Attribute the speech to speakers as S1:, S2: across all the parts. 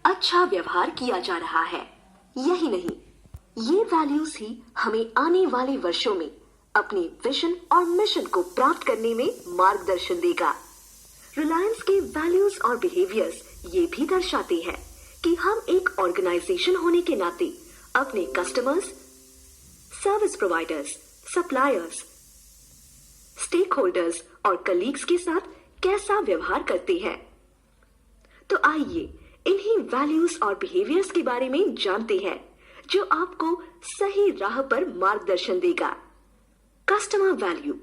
S1: अच्छा व्यवहार किया जा रहा है। यही नहीं, ये वैल्यूज ही हमें आने वाले वर्षों में अपने विजन और मिशन को प्राप्त करने में मार्गदर्शन देगा। रिलायंस के वैल्यूज और बिहेवियर्स ये भी दर्शाते हैं कि हम एक ऑर्गेनाइजेशन होने के नाते अपने customers, service providers, suppliers, stakeholders और कलीग्स के साथ कैसा व्यवहार करते हैं। तो आइए इन्हीं वैल्यूज और बिहेवियर्स के बारे में जानते हैं जो आपको सही राह पर मार्गदर्शन देगा। Customer value.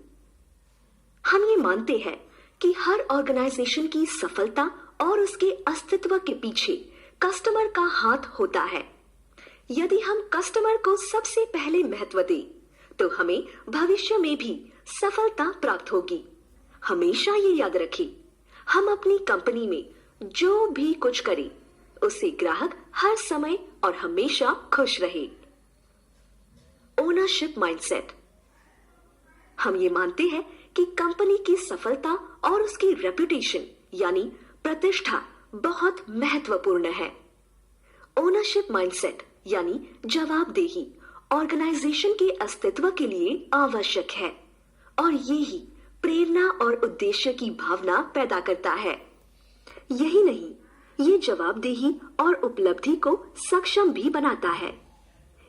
S1: हम ये मानते हैं कि हर ऑर्गेनाइजेशन की सफलता और उसके अस्तित्व के पीछे कस्टमर का हाथ होता है। यदि हम कस्टमर को सबसे पहले महत्व दें, तो हमें भविष्य में भी सफलता प्राप्त होगी। हमेशा ये याद रखें, हम अपनी कंपनी में जो भी कुछ करें, उससे ग्राहक हर समय और हमेशा खुश रहे। Ownership mindset. हम ये मानते हैं कि कंपनी की सफलता और उसकी रेपुटेशन यानी प्रतिष्ठा बहुत महत्वपूर्ण है। ओनरशिप माइंडसेट यानी जवाबदेही ऑर्गेनाइजेशन के अस्तित्व के लिए आवश्यक है और ये ही प्रेरणा और उद्देश्य की भावना पैदा करता है। यही नहीं, ये जवाबदेही और उपलब्धि को सक्षम भी बनाता है।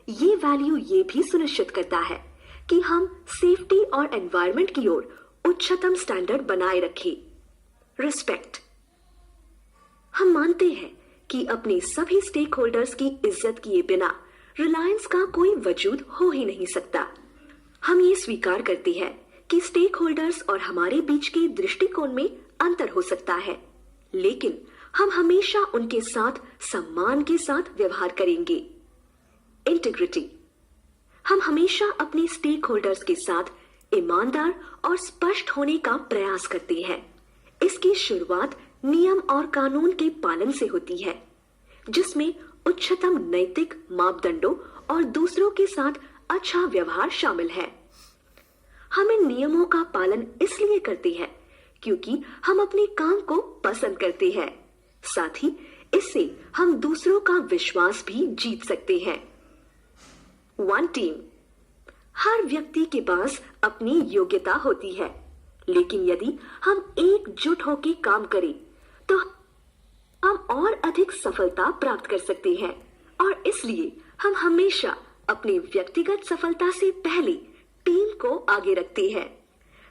S1: ये वैल्यू ये भी सुनिश्चित करता है कि हम सेफ्टी और एनवायरनमेंट की ओर उच्चतम स्टैंडर्ड बनाए रखें। रिस्पेक्ट। हम मानते हैं कि अपने सभी स्टेक होल्डर्स की इज्जत किए बिना रिलायंस का कोई वजूद हो ही नहीं सकता। हम ये स्वीकार करते हैं कि स्टेक होल्डर्स और हमारे बीच के दृष्टिकोण में अंतर हो सकता है, लेकिन हम हमेशा उनके साथ सम्मान के साथ व्यवहार करेंगे। इंटीग्रिटी। हम हमेशा अपने स्टेक होल्डर्स के साथ ईमानदार और स्पष्ट होने का प्रयास करते हैं। इसकी शुरुआत नियम और कानून के पालन से होती है, जिसमें उच्चतम नैतिक मापदंडों और दूसरों के साथ अच्छा व्यवहार शामिल है। हम इन नियमों का पालन इसलिए करते हैं क्योंकि हम अपने काम को पसंद करते हैं। साथ ही इससे हम दूसरों का विश्वास भी जीत सकते हैं। One team. हर व्यक्ति के पास अपनी योग्यता होती है, लेकिन यदि हम एकजुट होकर काम करें तो हम और अधिक सफलता प्राप्त कर सकते हैं और इसलिए हम हमेशा अपनी व्यक्तिगत सफलता से पहले टीम को आगे रखते हैं।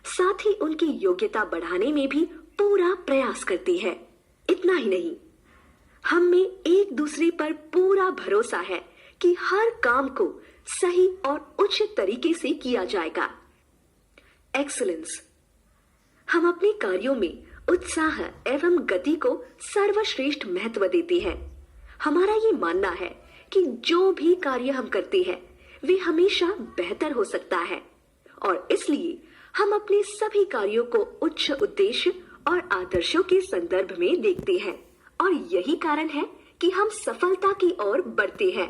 S1: साथ ही उनकी योग्यता बढ़ाने में भी पूरा प्रयास करते हैं। इतना ही नहीं, हम में एक दूसरे पर पूरा भरोसा है कि हर काम को सही और उचित तरीके से किया जाएगा। एक्सीलेंस। हम अपने कार्यों में उत्साह एवं गति को सर्वश्रेष्ठ महत्व देते हैं। हमारा ये मानना है कि जो भी कार्य हम करते हैं वे हमेशा बेहतर हो सकता है और इसलिए हम अपने सभी कार्यों को उच्च उद्देश्य और आदर्शों के संदर्भ में देखते हैं और यही कारण है कि हम सफलता की ओर बढ़ते हैं।